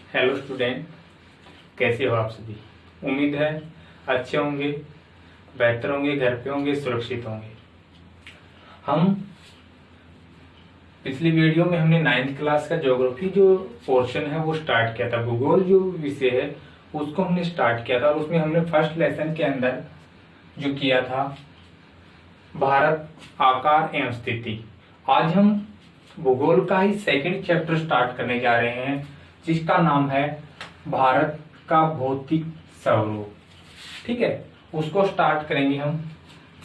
Hello student, कैसे हो आप सभी। उम्मीद है अच्छे होंगे, बेहतर होंगे, घर पे होंगे, सुरक्षित होंगे। हम पिछली वीडियो में हमने 9th क्लास का ज्योग्राफी जो पोर्शन है वो स्टार्ट किया था। भूगोल जो विषय है उसको हमने स्टार्ट किया था और उसमें हमने फर्स्ट लेसन के अंदर जो किया था भारत, आकार एवं स्थिति। आज हम भूगोल का ही सेकंड चैप्टर स्टार्ट करने जा रहे हैं जिसका नाम है भारत का भौतिक स्वरूप। ठीक है, उसको स्टार्ट करेंगे हम।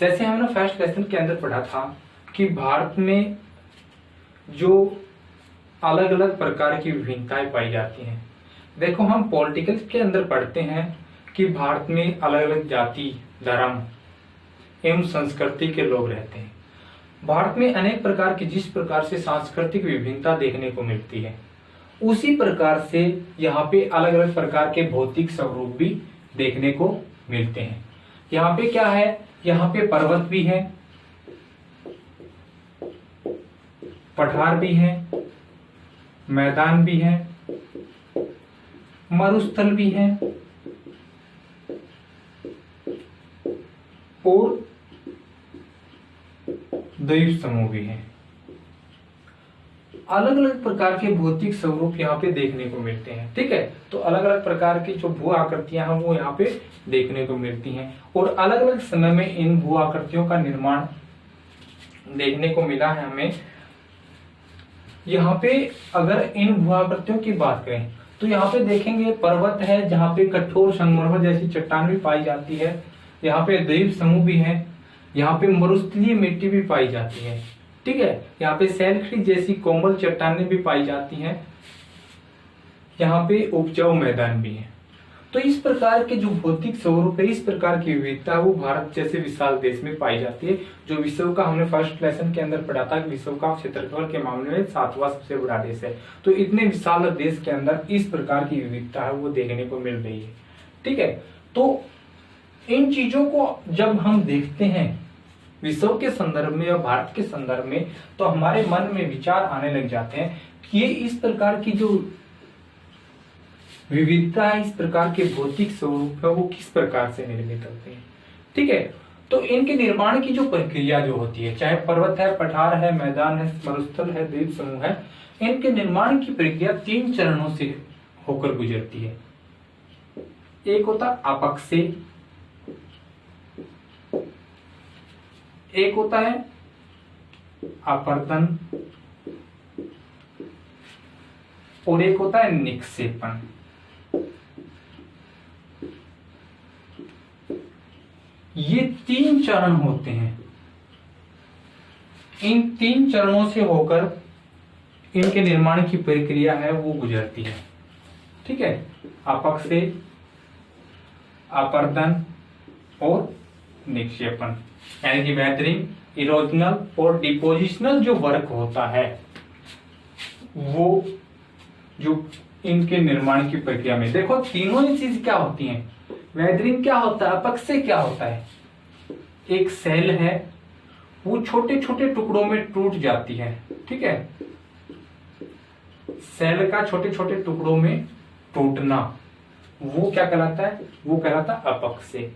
जैसे हमने फर्स्ट लेसन के अंदर पढ़ा था कि भारत में जो अलग अलग प्रकार की विभिन्नताएं पाई जाती हैं। देखो, हम पॉलिटिकल के अंदर पढ़ते हैं कि भारत में अलग अलग जाति, धर्म एवं संस्कृति के लोग रहते हैं। भारत में अनेक प्रकार की जिस प्रकार से सांस्कृतिक विभिन्नता देखने को मिलती है, उसी प्रकार से यहाँ पे अलग अलग प्रकार के भौतिक स्वरूप भी देखने को मिलते हैं। यहाँ पे क्या है, यहाँ पे पर्वत भी है, पठार भी है, मैदान भी है, मरुस्थल भी है और द्वीप समूह भी है। अलग अलग प्रकार के भौतिक स्वरूप यहाँ पे देखने को मिलते हैं। ठीक है, तो अलग अलग प्रकार की जो भू आकृतियां हैं वो यहाँ पे देखने को मिलती हैं और अलग अलग समय में इन भू आकृतियों का निर्माण देखने को मिला है हमें। यहाँ पे अगर इन भू आकृतियों की बात करें तो यहाँ पे देखेंगे पर्वत है जहाँ पे कठोर संगमरमर जैसी चट्टान भी पाई जाती है। यहाँ पे द्वीप समूह भी है, यहाँ पे मरुस्थलीय मिट्टी भी पाई जाती है। ठीक है, यहाँ पे सैलखड़ी जैसी कोमल चट्टानें भी पाई जाती हैं। यहाँ पे उपजाऊ मैदान भी है। तो इस प्रकार के जो भौतिक स्वरूप है, इस प्रकार की विविधता वो भारत जैसे विशाल देश में पाई जाती है, जो विश्व का हमने फर्स्ट लेसन के अंदर पढ़ा था। विश्व का क्षेत्रफल के मामले में 7वां सबसे बड़ा देश है। तो इतने विशाल देश के अंदर इस प्रकार की विविधता है वो देखने को मिल रही है। ठीक है, तो इन चीजों को जब हम देखते हैं विश्व के संदर्भ में और भारत के संदर्भ में, तो हमारे मन में विचार आने लग जाते हैं कि ये इस प्रकार की जो विविधता है, इस प्रकार के भौतिक स्वरूप है वो किस प्रकार से निर्मित होते हैं। ठीक है, तो इनके निर्माण की जो प्रक्रिया जो होती है, चाहे पर्वत है, पठार है, मैदान है, मरुस्थल है, द्वीप समूह है, इनके निर्माण की प्रक्रिया 3 चरणों से होकर गुजरती है। एक होता अपक्षय, एक होता है अपर्दन और एक होता है निक्षेपण। ये 3 चरण होते हैं। इन 3 चरणों से होकर इनके निर्माण की प्रक्रिया है वो गुजरती है। ठीक है, अपक्षय, अपर्दन और निक्षेपण, यानी कि वेदरिंग, इरोजनल और डिपोजिशनल जो वर्क होता है वो जो इनके निर्माण की प्रक्रिया में। देखो, तीनों ही चीज क्या होती हैं। वेदरिंग क्या होता है, अपक्षय क्या होता है, एक सेल है वो छोटे छोटे टुकड़ों में टूट जाती है। ठीक है, सेल का छोटे छोटे टुकड़ों में टूटना वो क्या कहलाता है, वो कहलाता है अपक्षय।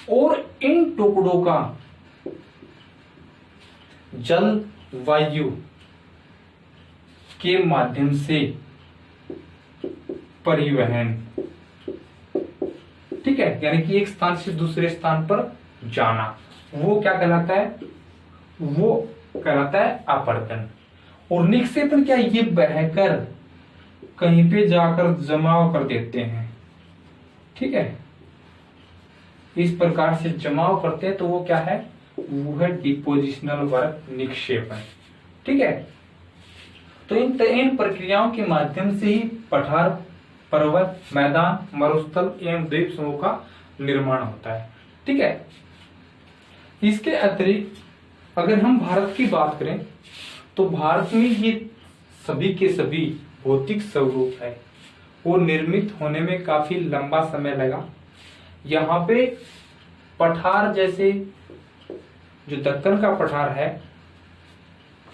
और इन टुकड़ों का जल वायु के माध्यम से परिवहन, ठीक है, यानी कि एक स्थान से दूसरे स्थान पर जाना, वो क्या कहलाता है, वो कहलाता है अपर्दन। और निक्षेपण क्या, ये बहकर कहीं पे जाकर जमाव कर देते हैं। ठीक है, इस प्रकार से जमाव करते हैं तो वो क्या है, वो है डिपोजिशनल वर्क, निक्षेपण। ठीक है, तो इन प्रक्रियाओं के माध्यम से ही पठार, पर्वत, मैदान, मरुस्थल एवं द्वीप समूह का निर्माण होता है। ठीक है, इसके अतिरिक्त अगर हम भारत की बात करें तो भारत में ये सभी के सभी भौतिक स्वरूप है वो निर्मित होने में काफी लंबा समय लगा। यहाँ पे पठार जैसे जो दक्कन का पठार है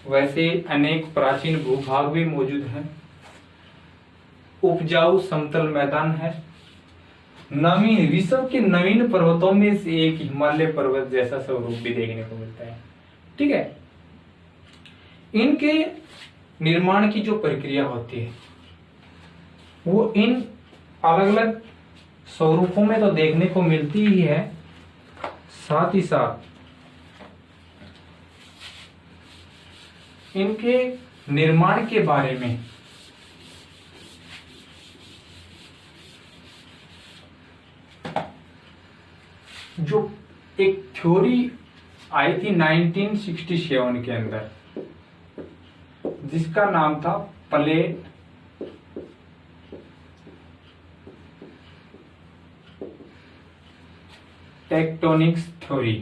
वैसे अनेक प्राचीन भूभाग भी मौजूद हैं उपजाऊ समतल मैदान है। नवीन, विश्व के नवीन पर्वतों में से एक हिमालय पर्वत जैसा स्वरूप भी देखने को मिलता है। ठीक है, इनके निर्माण की जो प्रक्रिया होती है वो इन अलग अलग स्वरूपों में तो देखने को मिलती ही है, साथ ही साथ इनके निर्माण के बारे में जो एक थ्योरी आई थी 1967 के अंदर, जिसका नाम था plate tectonics theory.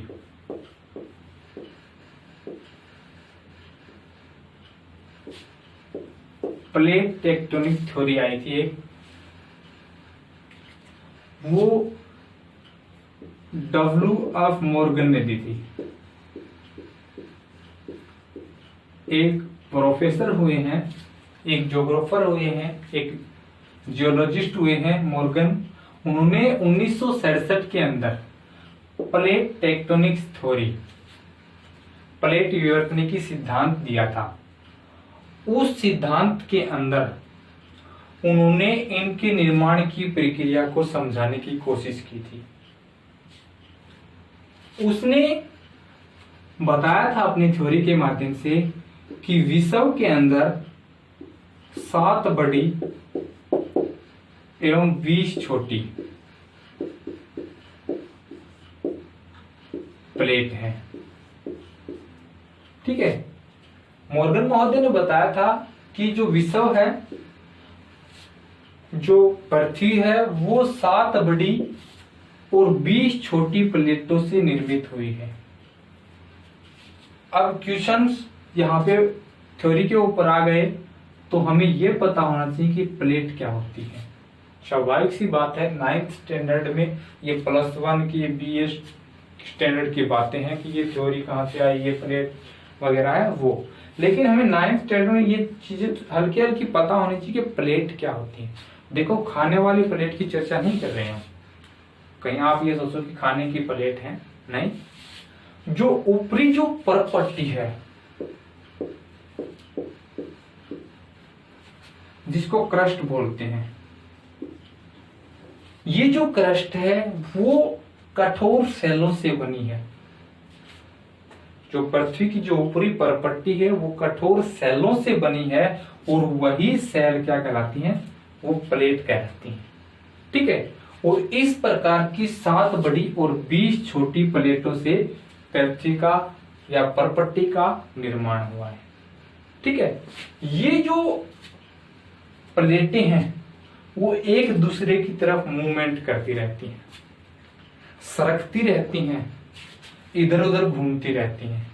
Plate tectonic theory आई थी एक, वो W.F. मॉर्गन ने दी थी। एक प्रोफेसर हुए हैं, एक ज्योग्राफर हुए हैं, एक जियोलॉजिस्ट हुए हैं मॉर्गन। उन्होंने 1967 के अंदर प्लेट टेक्टोनिक्स थ्योरी, प्लेट विवर्तनिकी सिद्धांत दिया था। उस सिद्धांत के अंदर उन्होंने इनके निर्माण की प्रक्रिया को समझाने की कोशिश की थी। उसने बताया था अपनी थ्योरी के माध्यम से कि विश्व के अंदर 7 बड़ी एवं 20 छोटी प्लेट है। ठीक है, मॉर्गन महोदय ने बताया था कि जो विश्व है, जो पृथ्वी है, वो 7 बड़ी और 20 छोटी प्लेटों से निर्मित हुई है। अब क्वेश्चंस यहाँ पे थ्योरी के ऊपर आ गए तो हमें यह पता होना चाहिए कि प्लेट क्या होती है। स्वाभाविक सी बात है, 9th स्टैंडर्ड में ये +1 की BA स्टैंडर्ड की बातें हैं कि ये थ्योरी कहाँ से आई, ये प्लेट वगैरह है वो। लेकिन हमें 9th स्टैंडर्ड में ये चीजें हल्की हल्की पता होनी चाहिए कि प्लेट क्या होती है। देखो, खाने वाली प्लेट की चर्चा नहीं कर रहे हैं, कहीं आप ये सोचो कि खाने की प्लेट है, नहीं। जो ऊपरी जो परपट्टी है, जिसको क्रस्ट बोलते हैं, ये जो क्रस्ट है वो कठोर सेलों से बनी है। जो पृथ्वी की जो ऊपरी परपट्टी है वो कठोर सेलों से बनी है, और वही सेल क्या कहलाती हैं, वो प्लेट कहलाती हैं। ठीक है, और इस प्रकार की 7 बड़ी और 20 छोटी प्लेटों से पृथ्वी का या परपट्टी का निर्माण हुआ है। ठीक है, ये जो प्लेटें हैं वो एक दूसरे की तरफ मूवमेंट करती रहती हैं, सरकती रहती हैं, इधर उधर घूमती रहती हैं।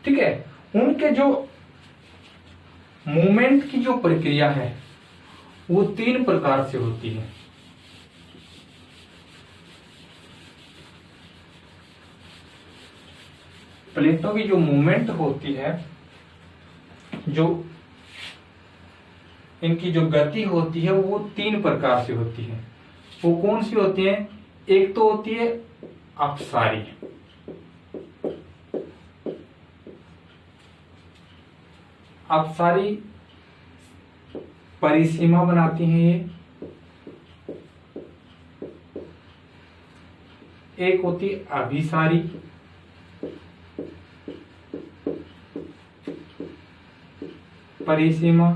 ठीक है, उनके जो मूवमेंट की जो प्रक्रिया है वो 3 प्रकार से होती है। प्लेटों की जो मूवमेंट होती है, जो इनकी जो गति होती है वो 3 प्रकार से होती है। वो कौन सी होती है? एक तो होती है अपसारी, अपसारी परिसीमा बनाती हैं ये। एक होती है अभिसारी, परिसीमा,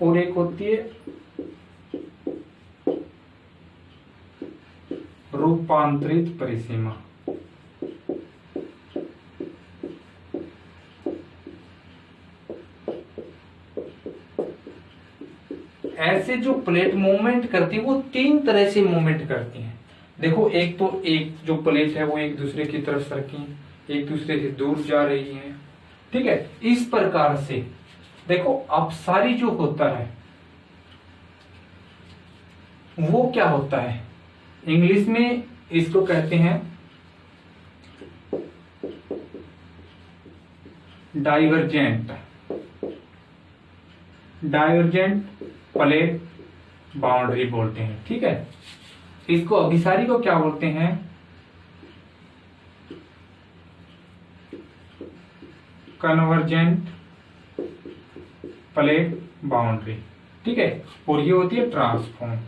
और एक होती है रूपांतरित परिसीमा। ऐसे जो प्लेट मूवमेंट करती है वो 3 तरह से मूवमेंट करती हैं। देखो, एक तो एक जो प्लेट है वो एक दूसरे की तरफ सरकी, एक दूसरे से दूर जा रही है। ठीक है, इस प्रकार से देखो अपसारी जो होता है वो क्या होता है, इंग्लिश में इसको कहते हैं डाइवर्जेंट। डाइवर्जेंट प्लेट बाउंड्री बोलते हैं। ठीक है, इसको अभिसारी को क्या बोलते हैं? Convergent plate boundary. ठीक है, और ये होती है ट्रांसफॉर्म।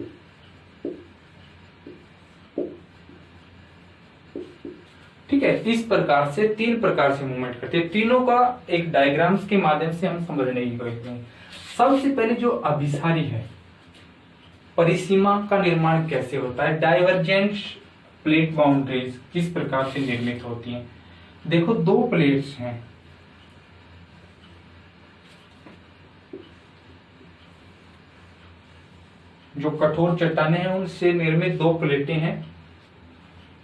ठीक है, इस प्रकार से 3 प्रकार से मूवमेंट करते हैं। तीनों का एक डायग्राम्स के माध्यम से हम समझने की कोशिश करेंगे। सबसे पहले जो अभिसारी है, परिसीमा का निर्माण कैसे होता है, डाइवर्जेंट प्लेट बाउंड्रीज किस प्रकार से निर्मित होती हैं। देखो, 2 प्लेट्स हैं, जो कठोर चट्टाने हैं उनसे निर्मित 2 प्लेटें हैं।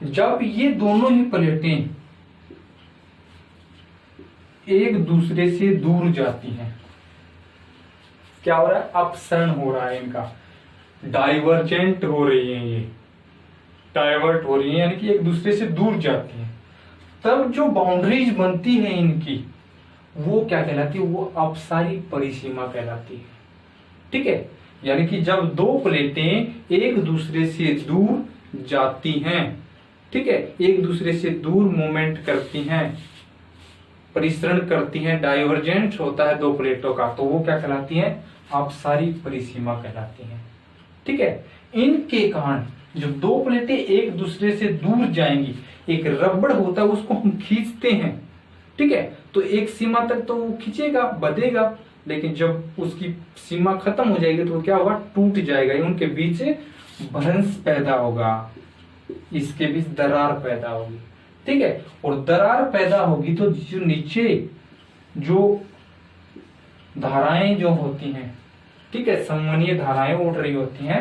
जब ये दोनों ही प्लेटें एक दूसरे से दूर जाती हैं, क्या हो रहा है? अपसरण हो रहा है इनका, डाइवर्जेंट हो रही है, ये डाइवर्ट हो रही है, यानी कि एक दूसरे से दूर जाती हैं। तब जो बाउंड्रीज बनती है इनकी, वो क्या कहलाती है? वो अपसारी परिसीमा कहलाती है। ठीक है, यानी कि जब 2 प्लेटें एक दूसरे से दूर जाती हैं, ठीक है, एक दूसरे से दूर मूवमेंट करती हैं, परिसरण करती हैं, डाइवर्जेंट होता है 2 प्लेटों का, तो वो क्या कहलाती है? अपसारी परिसीमा कहलाती है। ठीक है, इनके कारण जब 2 प्लेटें एक दूसरे से दूर जाएंगी, एक रबड़ होता है उसको हम खींचते हैं। ठीक है, तो एक सीमा तक तो वो खींचेगा, बधेगा, लेकिन जब उसकी सीमा खत्म हो जाएगी तो क्या होगा? टूट जाएगा, उनके बीच भ्रंश पैदा होगा, इसके बीच दरार पैदा होगी। ठीक है, और दरार पैदा होगी तो जो नीचे जो धाराएं जो होती हैं, ठीक है, संवहनीय धाराएं उड़ रही होती हैं,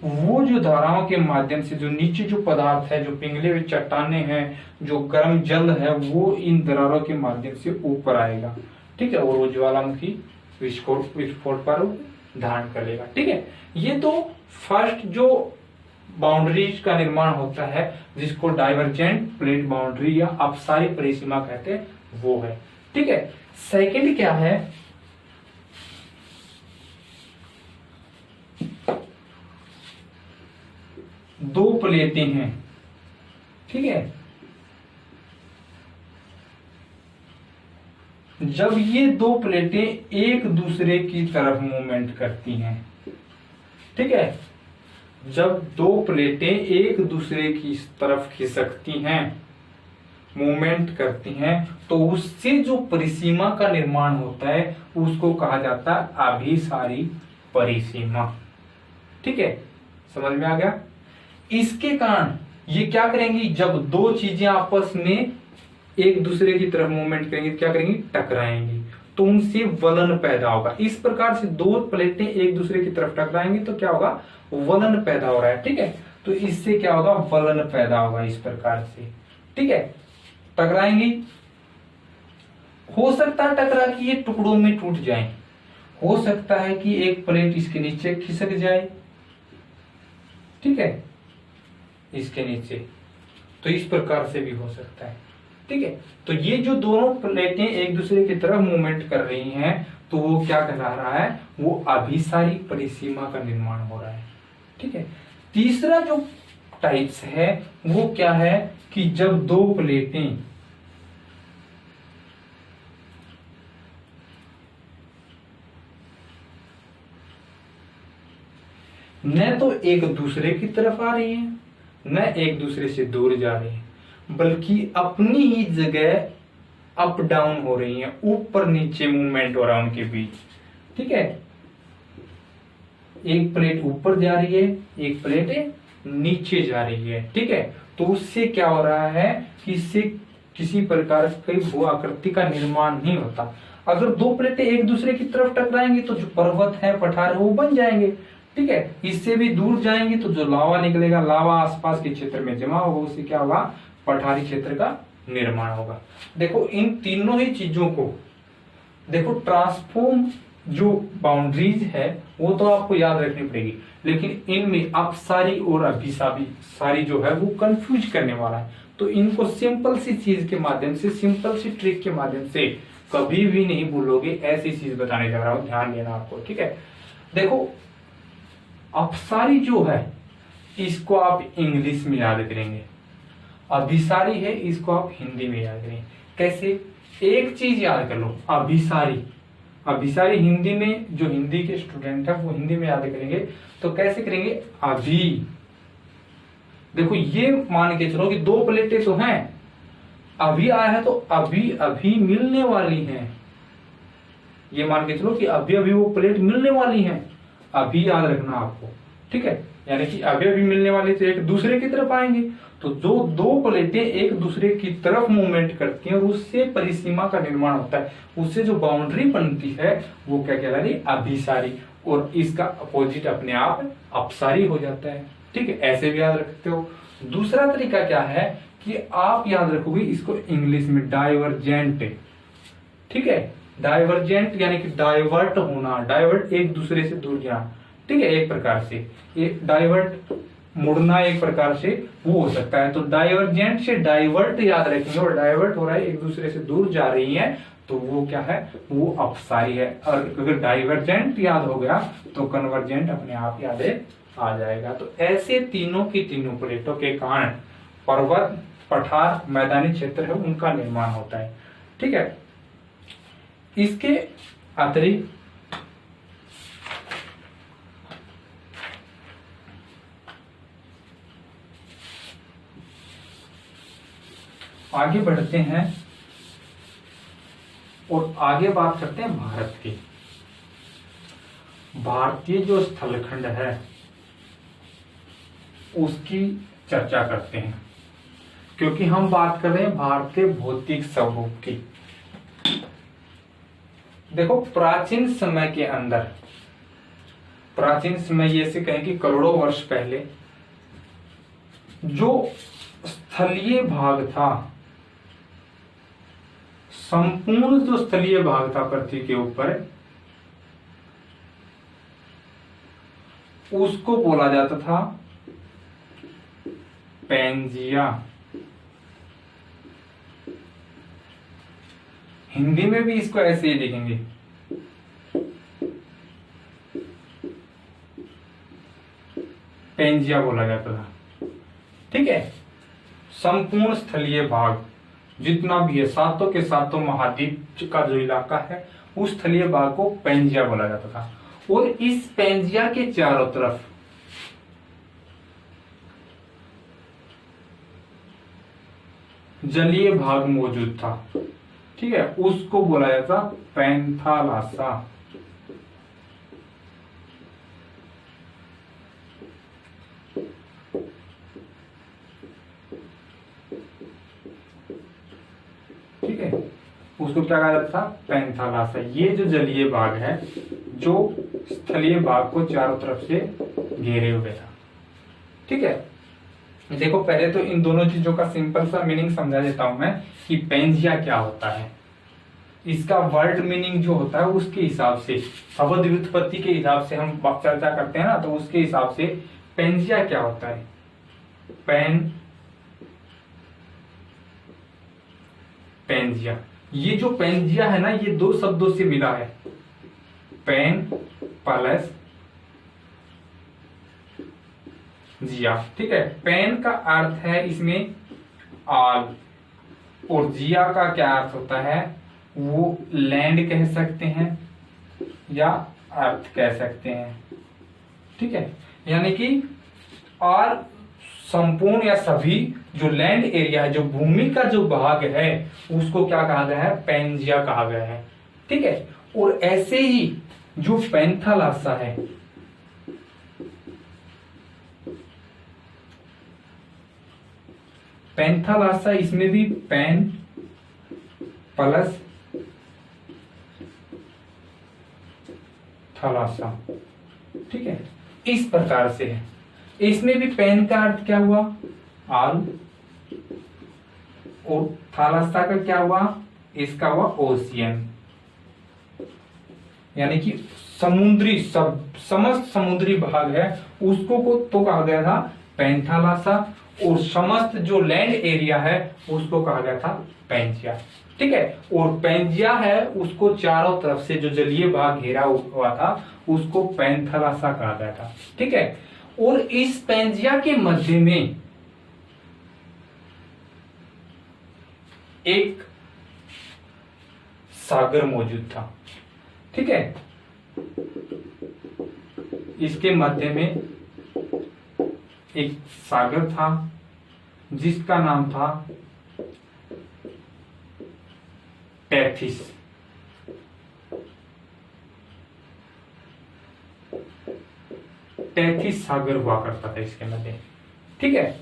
वो जो धाराओं के माध्यम से जो नीचे जो पदार्थ है, जो पिघले हुए चट्टाने हैं, जो गर्म जल है, वो इन दरारों के माध्यम से ऊपर आएगा। ठीक है, और वो ज्वालामुखी विस्फोट पर धारण कर लेगा। ठीक है, ये तो फर्स्ट जो बाउंड्रीज का निर्माण होता है, जिसको डाइवर्जेंट प्लेट बाउंड्री या अपसारी परिसीमा कहते हैं, वो है। ठीक है, सेकंड क्या है? दो प्लेटें हैं, ठीक है, जब ये 2 प्लेटें एक दूसरे की तरफ मूवमेंट करती हैं, ठीक है, जब 2 प्लेटें एक दूसरे की तरफ खिसकती हैं, मूवमेंट करती हैं, तो उससे जो परिसीमा का निर्माण होता है उसको कहा जाता है अभिसारी परिसीमा। ठीक है, समझ में आ गया? इसके कारण ये क्या करेंगी? जब 2 चीजें आपस में एक दूसरे की तरफ मूवमेंट करेंगी, क्या करेंगी? टकराएंगी, तो उनसे वलन पैदा होगा। इस प्रकार से 2 प्लेटें एक दूसरे की तरफ टकराएंगी तो क्या होगा? वलन पैदा हो रहा है। ठीक है, तो इससे क्या होगा? वलन पैदा होगा इस प्रकार से। ठीक है, टकराएंगी, हो सकता है टकरा कि ये टुकड़ों में टूट जाए, हो सकता है कि एक प्लेट इसके नीचे खिसक जाए, ठीक है, इसके नीचे, तो इस प्रकार से भी हो सकता है। ठीक है, तो ये जो दोनों प्लेटें एक दूसरे की तरफ मूवमेंट कर रही हैं, तो वो क्या कहला रहा है? वो अभिसारी परिसीमा का निर्माण हो रहा है। ठीक है, तीसरा जो टाइप्स है वो क्या है कि जब 2 प्लेटें न तो एक दूसरे की तरफ आ रही है, न एक दूसरे से दूर जा रही है, बल्कि अपनी ही जगह अप डाउन हो रही है, ऊपर नीचे मूवमेंट हो रहा है उनके बीच। ठीक है, एक प्लेट ऊपर जा रही है, एक प्लेट नीचे जा रही है। ठीक है, तो उससे क्या हो रहा है कि इससे किसी प्रकार की भू आकृति का निर्माण नहीं होता। अगर 2 प्लेटें एक दूसरे की तरफ टकराएंगी तो जो पर्वत है, पठार है, वो बन जाएंगे। ठीक है, इससे भी दूर जाएंगे तो जो लावा निकलेगा, लावा आसपास के क्षेत्र में जमा होगा, उससे क्या होगा? पठारी क्षेत्र का निर्माण होगा। देखो, इन तीनों ही चीजों को देखो, ट्रांसफॉर्म जो बाउंड्रीज है वो तो आपको याद रखनी पड़ेगी, लेकिन इनमें अपसारी और अभिसारी सारी जो है वो कंफ्यूज करने वाला है। तो इनको सिंपल सी चीज के माध्यम से, सिंपल सी ट्रिक के माध्यम से कभी भी नहीं भूलोगे, ऐसी चीज बताने जा रहा हूं, ध्यान देना आपको, ठीक है। देखो अपसारी जो है इसको आप इंग्लिश में याद करेंगे, अभिसारी है इसको आप हिंदी में याद करेंगे। कैसे? एक चीज याद कर लो, अभिसारी, अभिसारी हिंदी में, जो हिंदी के स्टूडेंट है वो हिंदी में याद करेंगे तो कैसे करेंगे? अभी। देखो ये मान के चलो कि दो प्लेटें तो हैं, अभी आया है तो अभी अभी मिलने वाली हैं, ये मान के चलो कि अभी अभी वो प्लेट मिलने वाली हैं, अभी याद रखना आपको, ठीक है। यानी कि अभी अभी मिलने वाली तो एक दूसरे की तरफ आएंगे, तो जो दो प्लेटें एक दूसरे की तरफ मूवमेंट करती हैं और उससे परिसीमा का निर्माण होता है, उससे जो बाउंड्री बनती है वो क्या कहलाती है? अभिसारी। और इसका अपोजिट अपने आप अपसारी हो जाता है, ठीक है। ऐसे भी याद रखते हो। दूसरा तरीका क्या है कि आप याद रखोगे इसको इंग्लिश में डाइवर्जेंट, ठीक है। डाइवर्जेंट यानी कि डाइवर्ट होना, डाइवर्ट एक दूसरे से दूर जाना, ठीक है। एक प्रकार से एक डाइवर्ट मुड़ना एक प्रकार से वो हो सकता है, तो डाइवर्जेंट से डाइवर्ट याद रखेंगे, और डाइवर्ट हो रहा है एक दूसरे से दूर जा रही है तो वो क्या है? वो अपसारी है। और अगर डाइवर्जेंट याद हो गया तो कन्वर्जेंट अपने आप याद आ जाएगा। तो ऐसे तीनों की तीनों प्लेटों के कारण पर्वत, पठार, मैदानी क्षेत्र है उनका निर्माण होता है, ठीक है। इसके अतिरिक्त आगे बढ़ते हैं और आगे बात करते हैं भारत की। भारतीय जो स्थलखंड है उसकी चर्चा करते हैं, क्योंकि हम बात कर रहे हैं भारतीय भौतिक स्वरूप की। देखो प्राचीन समय के अंदर, प्राचीन समय ये से कहें कि करोड़ों वर्ष पहले जो स्थलीय भाग था, संपूर्ण जो स्थलीय भाग था पृथ्वी के ऊपर, उसको बोला जाता था पैंजिया। हिंदी में भी इसको ऐसे ही लिखेंगे, पैंजिया बोला जाता था, ठीक है। संपूर्ण स्थलीय भाग जितना भी है, सातों के सातों महाद्वीप का जो इलाका है उस स्थलीय भाग को पैंजिया बोला जाता था। और इस पैंजिया के चारों तरफ जलीय भाग मौजूद था, ठीक है, उसको बोला जाता पैंथालासा। ठीक है, उसको क्या कहा जाता था? पैंथालासा। ये जो जलीय भाग है जो स्थलीय भाग को चारों तरफ से घेरे हुए था, ठीक है। देखो पहले तो इन दोनों चीजों का सिंपल सा मीनिंग समझा देता हूं मैं कि पैंजिया क्या होता है। इसका वर्ड मीनिंग जो होता है उसके हिसाब से, शब्द व्युत्पत्ति के हिसाब से हम चर्चा करते हैं ना, तो उसके हिसाब से पैंजिया क्या होता है? पैंजिया, ये जो पैंजिया है ना, ये दो शब्दों से मिला है, पैन प्लस जिया, ठीक है। पैन का अर्थ है इसमें आल, और जिया का क्या अर्थ होता है? वो लैंड कह सकते हैं या अर्थ कह सकते हैं, ठीक है। यानी कि और संपूर्ण या सभी जो लैंड एरिया है, जो भूमि का जो भाग है, उसको क्या कहा गया है? पैंजिया कहा गया है, ठीक है। और ऐसे ही जो पैंथालासा है, पैंथालासा, इसमें भी पैन प्लस थलासा, ठीक है, इस प्रकार से है। इसमें भी पैन का अर्थ क्या हुआ? आल, और थलासा का क्या हुआ? इसका हुआ ओशियन, यानी कि समुद्री, समस्त समुद्री भाग है उसको को तो कहा गया था पैंथालासा। और समस्त जो लैंड एरिया है उसको कहा गया था पैंजिया। ठीक है, और पैंजिया है उसको चारों तरफ से जो जलीय भाग घेरा हुआ था उसको पैंथरासा कहा गया था। ठीक है, और इस पैंजिया के मध्य में एक सागर मौजूद था। ठीक है, इसके मध्य में एक सागर था जिसका नाम था टेथिस। टेथिस सागर हुआ करता था इसके मध्य। ठीक है,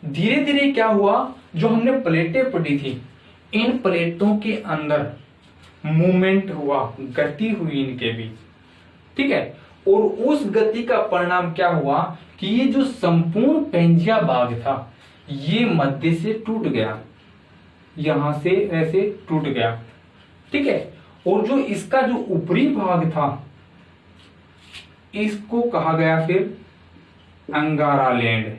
धीरे धीरे क्या हुआ, जो हमने प्लेटें पढ़ी थी इन प्लेटों के अंदर मूवमेंट हुआ, गति हुई इनके बीच। ठीक है, और उस गति का परिणाम क्या हुआ कि ये जो संपूर्ण पैंजिया भाग था ये मध्य से टूट गया, यहां से ऐसे टूट गया। ठीक है, और जो इसका जो ऊपरी भाग था इसको कहा गया फिर अंगारा लैंड।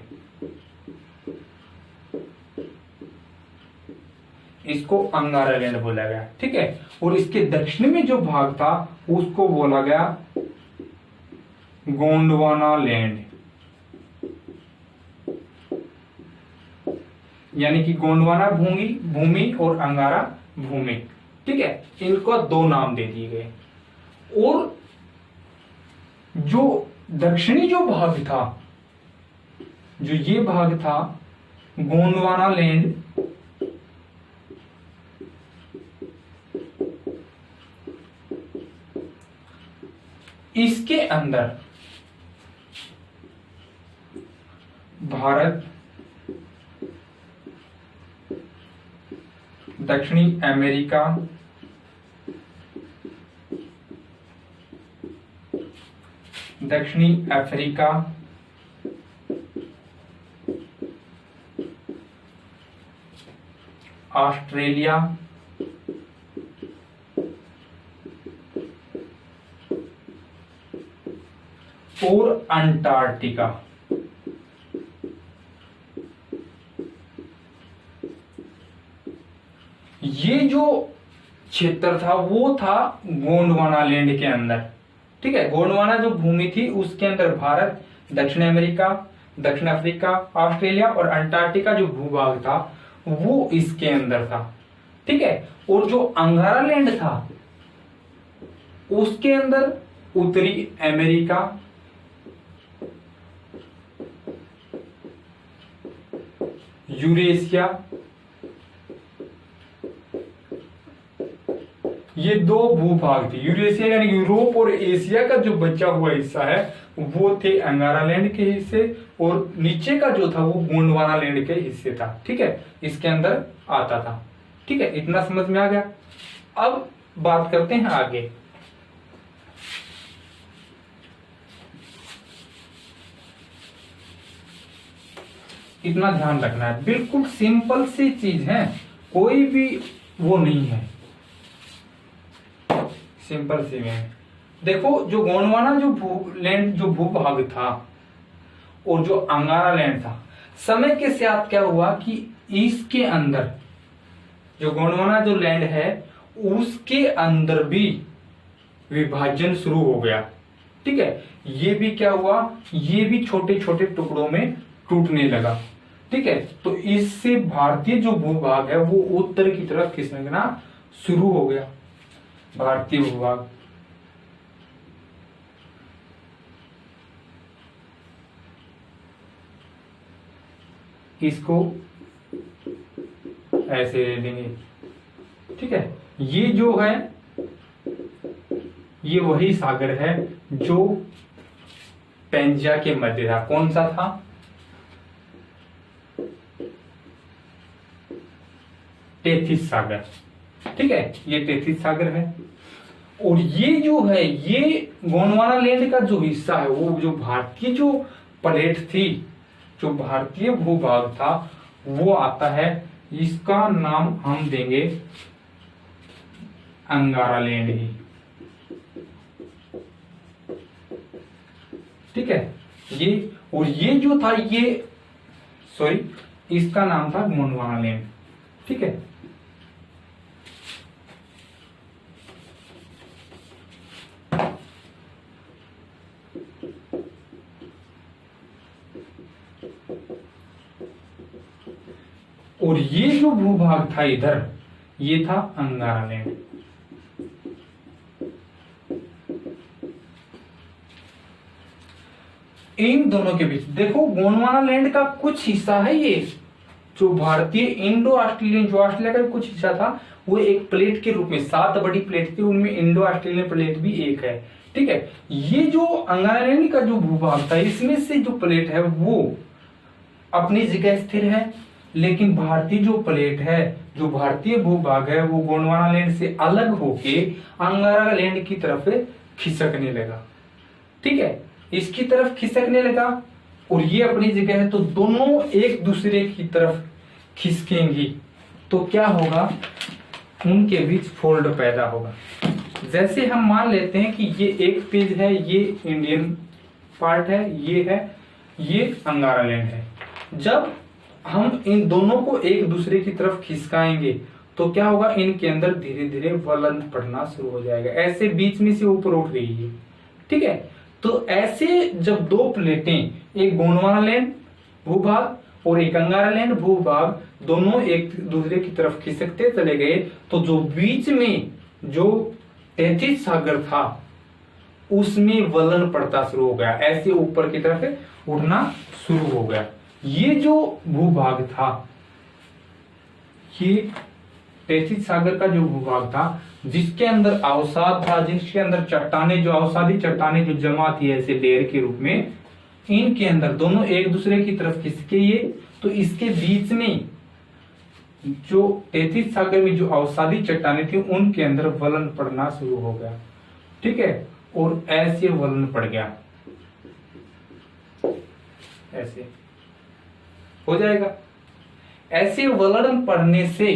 इसको अंगारा लैंड बोला गया। ठीक है, और इसके दक्षिण में जो भाग था उसको बोला गया गोंडवाना लैंड, यानी कि गोंडवाना भूमि और अंगारा भूमि। ठीक है, इनको दो नाम दे दिए गए। और जो दक्षिणी जो भाग था, जो ये भाग था गोंडवाना लैंड, इसके अंदर भारत, दक्षिणी अमेरिका, दक्षिणी अफ्रीका, ऑस्ट्रेलिया, और अंटार्कटिका, ये जो क्षेत्र था वो था गोंडवाना लैंड के अंदर। ठीक है, गोंडवाना जो भूमि थी उसके अंदर भारत, दक्षिण अमेरिका, दक्षिण अफ्रीका, ऑस्ट्रेलिया और अंटार्कटिका जो भूभाग था वो इसके अंदर था। ठीक है, और जो अंगारा लैंड था उसके अंदर उत्तरी अमेरिका, यूरेशिया, ये दो भूभाग थे। यूरेशिया यानी यूरोप और एशिया का जो बचा हुआ हिस्सा है वो थे अंगारा लैंड के हिस्से, और नीचे का जो था वो गोंडवाना लैंड के हिस्से था। ठीक है, इसके अंदर आता था। ठीक है, इतना समझ में आ गया। अब बात करते हैं आगे। इतना ध्यान रखना है, बिल्कुल सिंपल सी चीज है, कोई भी वो नहीं है, सिंपल सी में। देखो, जो गोंडवाना जो भूभाग था और जो अंगारा लैंड था, समय के साथ क्या हुआ कि इसके अंदर जो गोंडवाना जो लैंड है उसके अंदर भी विभाजन शुरू हो गया। ठीक है, ये भी क्या हुआ, ये भी छोटे छोटे टुकड़ों में टूटने लगा। ठीक है, तो इससे भारतीय जो भूभाग है वो उत्तर की तरफ खिसकना शुरू हो गया, भारतीय भूभाग। इसको ऐसे ले लेंगे। ठीक है, ये जो है ये वही सागर है जो पैंजिया के मध्य था। कौन सा था, टेथिस सागर। ठीक है, ये टेथिस सागर है। और ये जो है ये गोंडवाना लैंड का जो हिस्सा है वो जो भारतीय जो प्लेट थी, जो भारतीय भूभाग था वो आता है, इसका नाम हम देंगे अंगारा लैंड ही। ठीक है, ये और ये जो था ये सॉरी, इसका नाम था गोंडवाना लैंड। ठीक है, और ये जो भूभाग था इधर, ये था अंगारा लैंड। इन दोनों के बीच देखो, गोंडवाना लैंड का कुछ हिस्सा है ये, जो भारतीय इंडो ऑस्ट्रेलियन, जो ऑस्ट्रेलिया का कुछ हिस्सा था, वो एक प्लेट के रूप में 7 बड़ी प्लेट थी, उनमें इंडो ऑस्ट्रेलियन प्लेट भी एक है। ठीक है, ये जो अंगारा लैंड का जो भूभाग था, इसमें से जो प्लेट है वो अपनी जगह स्थिर है, लेकिन भारतीय जो प्लेट है, जो भारतीय भूभाग है, वो गोंडवाना लैंड से अलग होके अंगारा लैंड की तरफ खिसकने लगा। ठीक है, इसकी तरफ खिसकने लगा और ये अपनी जगह है, तो दोनों एक दूसरे की तरफ खिसकेंगी तो क्या होगा, उनके बीच फोल्ड पैदा होगा। जैसे हम मान लेते हैं कि ये एक पेज है, ये इंडियन पार्ट है, ये अंगारा लैंड है। जब हम इन दोनों को एक दूसरे की तरफ खिसकाएंगे तो क्या होगा, इनके अंदर धीरे धीरे वलन पड़ना शुरू हो जाएगा, ऐसे बीच में से ऊपर उठ रही है। ठीक है, तो ऐसे जब दो प्लेटें, एक गोंडवाना लैंड भूभाग और एक अंगारा लैंड भूभाग, दोनों एक दूसरे की तरफ खिसकते चले गए, तो जो बीच में जो तैतीस सागर था उसमें वलन पड़ता शुरू हो गया, ऐसे ऊपर की तरफ उठना शुरू हो गया। ये जो भूभाग था, ये तैतीस सागर का जो भूभाग था, जिसके अंदर अवसाद था, जिसके अंदर चट्टाने, जो अवसादी चट्टाने जो जमा थी ऐसे ढेर के रूप में, इनके अंदर दोनों एक दूसरे की तरफ खिसके ये, तो इसके बीच में जो तैतीस सागर में जो अवसादी चट्टाने थी, उनके अंदर वलन पड़ना शुरू हो गया। ठीक है, और ऐसे वलन पड़ गया, ऐसे हो जाएगा। ऐसे वलन पड़ने से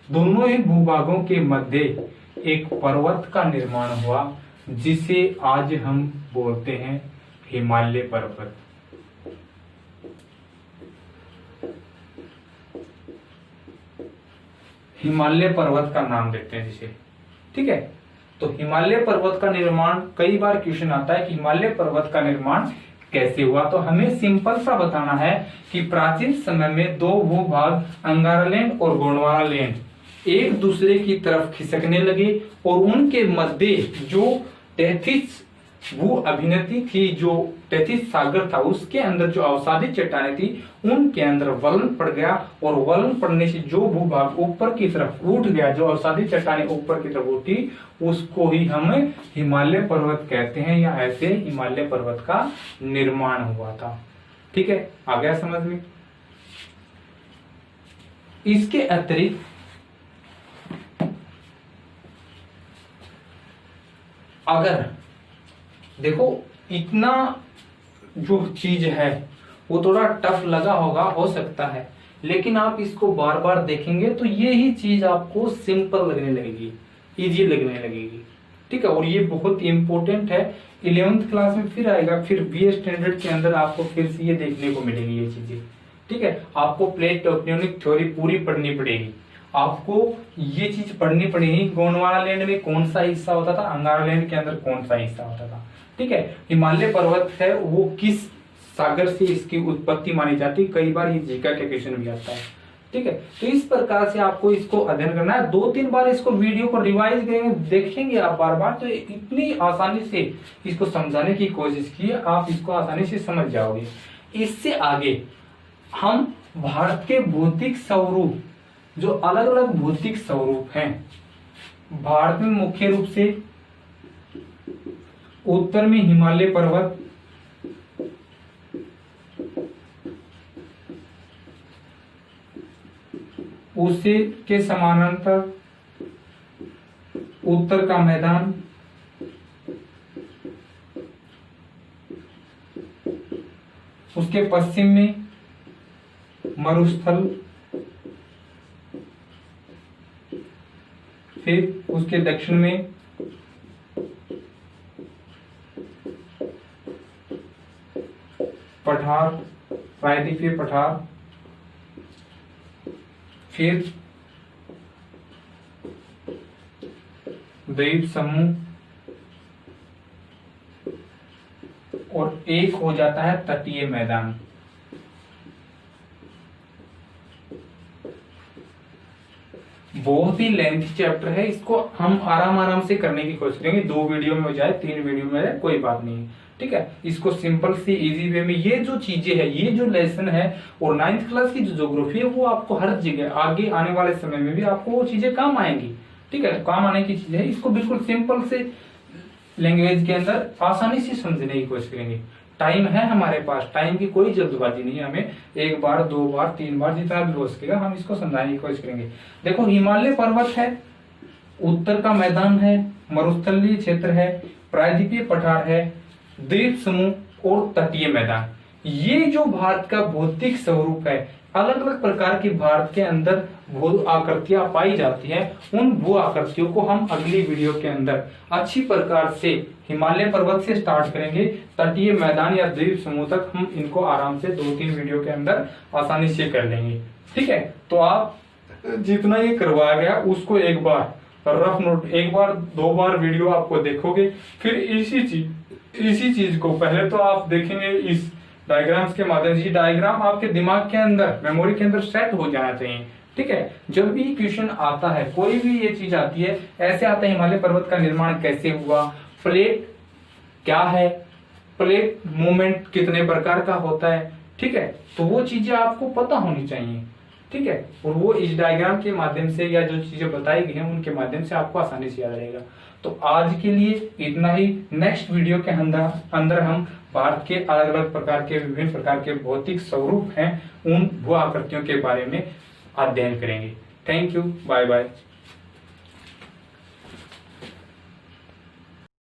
दोनों ही भूभागों के मध्य एक पर्वत का निर्माण हुआ, जिसे आज हम बोलते हैं हिमालय पर्वत। हिमालय पर्वत का नाम देते हैं जिसे। ठीक है, तो हिमालय पर्वत का निर्माण, कई बार क्वेश्चन आता है कि हिमालय पर्वत का निर्माण कैसे हुआ, तो हमें सिंपल सा बताना है कि प्राचीन समय में दो भूभाग अंगारा लैंड और गोंडवाना लैंड एक दूसरे की तरफ खिसकने लगे, और उनके मध्य जो 33 भू अभिनति थी, जो 33 सागर था, उसके अंदर जो अवसादी चट्टानें थी, उनके अंदर वलन पड़ गया, और वलन पड़ने से जो भूभाग ऊपर की तरफ उठ गया, जो अवसादी चट्टानें ऊपर की तरफ उठी, उसको ही हम हिमालय पर्वत कहते हैं, या ऐसे हिमालय पर्वत का निर्माण हुआ था। ठीक है, आ गया समझ में। इसके अतिरिक्त अगर देखो, इतना जो चीज है वो थोड़ा टफ लगा होगा, हो सकता है, लेकिन आप इसको बार बार देखेंगे तो ये ही चीज आपको सिंपल लगने लगेगी, इजी लगने लगेगी। ठीक है, और ये बहुत इंपॉर्टेंट है। 11th क्लास में फिर आएगा, फिर बी स्टैंडर्ड के अंदर आपको फिर से ये देखने को मिलेगी ये चीजें। ठीक है, आपको प्लेट टेक्टोनिक थ्योरी पूरी पढ़नी पड़ेगी, आपको ये चीज पढ़नी पड़ेगी। गोंडवाना लैंड में कौन सा हिस्सा होता था, अंगारा लैंड के अंदर कौन सा हिस्सा होता था। ठीक है, हिमालय पर्वत है वो किस सागर से इसकी उत्पत्ति मानी जाती है, कई बार ये जीका के क्वेश्चन भी आता है। ठीक है, तो इस प्रकार से आपको इसको अध्ययन करना है। 2-3 बार इसको वीडियो को रिवाइज करेंगे, देखेंगे आप बार बार, तो इतनी आसानी से इसको समझाने की कोशिश की, आप इसको आसानी से समझ जाओगे। इससे आगे हम भारत के भौतिक स्वरूप, जो अलग अलग भौतिक स्वरूप हैं भारत में, मुख्य रूप से उत्तर में हिमालय पर्वत, उससे के समानांतर उत्तर का मैदान, उसके पश्चिम में मरुस्थल, फिर उसके दक्षिण में पठार, प्रायद्वीपीय पठार, फिर द्वीप समूह, और एक हो जाता है तटीय मैदान। बहुत ही लेंथी चैप्टर है, इसको हम आराम से करने की कोशिश करेंगे। 2 वीडियो में हो जाए, 3 वीडियो में जाए, कोई बात नहीं है, ठीक है। इसको सिंपल सी इजी वे में ये जो चीजें है, ये जो लेसन है और 9th क्लास की जो ज्योग्राफी है, वो आपको हर जगह आगे आने वाले समय में भी आपको वो चीजें काम आएंगी, ठीक है। काम आने की चीजें है, इसको बिल्कुल सिंपल से लैंग्वेज के अंदर आसानी से समझने की कोशिश करेंगे। टाइम है हमारे पास, टाइम की कोई जल्दबाजी नहीं है, हमें 1 बार 2 बार 3 बार जितना भी हो सकेगा हम इसको समझाने की कोशिश करेंगे। देखो, हिमालय पर्वत है, उत्तर का मैदान है, मरुस्थलीय क्षेत्र है, प्रायद्वीपीय पठार है, द्वीप समूह और तटीय मैदान, ये जो भारत का भौतिक स्वरूप है, अलग अलग प्रकार की भारत के अंदर भू आकृतियां पाई जाती हैं। उन भू आकृतियों को हम अगली वीडियो के अंदर अच्छी प्रकार से हिमालय पर्वत से स्टार्ट करेंगे, तटीय मैदान या द्वीप समूह तक हम इनको आराम से 2-3 वीडियो के अंदर आसानी से कर लेंगे, ठीक है। तो आप जितना ये करवाया गया उसको एक बार रफ नोट, 1 बार 2 बार वीडियो आपको देखोगे, फिर इसी चीज को पहले तो आप देखेंगे इस डायग्राम्स के माध्यम से। डायग्राम आपके दिमाग के अंदर, मेमोरी के अंदर सेट हो जाना चाहिए, ठीक है। जब भी क्वेश्चन आता है, कोई भी ये चीज आती है, ऐसे आता है हिमालय पर्वत का निर्माण कैसे हुआ, प्लेट क्या है, प्लेट मूवमेंट कितने प्रकार का होता है, ठीक है। तो वो चीजें आपको पता होनी चाहिए, ठीक है। और वो इस डायग्राम के माध्यम से या जो चीजें बताई गई हैं उनके माध्यम से आपको आसानी से याद रहेगा। तो आज के लिए इतना ही। नेक्स्ट वीडियो के अंदर हम भारत के अलग अलग प्रकार के, विभिन्न प्रकार के भौतिक स्वरूप हैं, उन भू आकृतियों के बारे में अध्ययन करेंगे। Thank you, bye bye.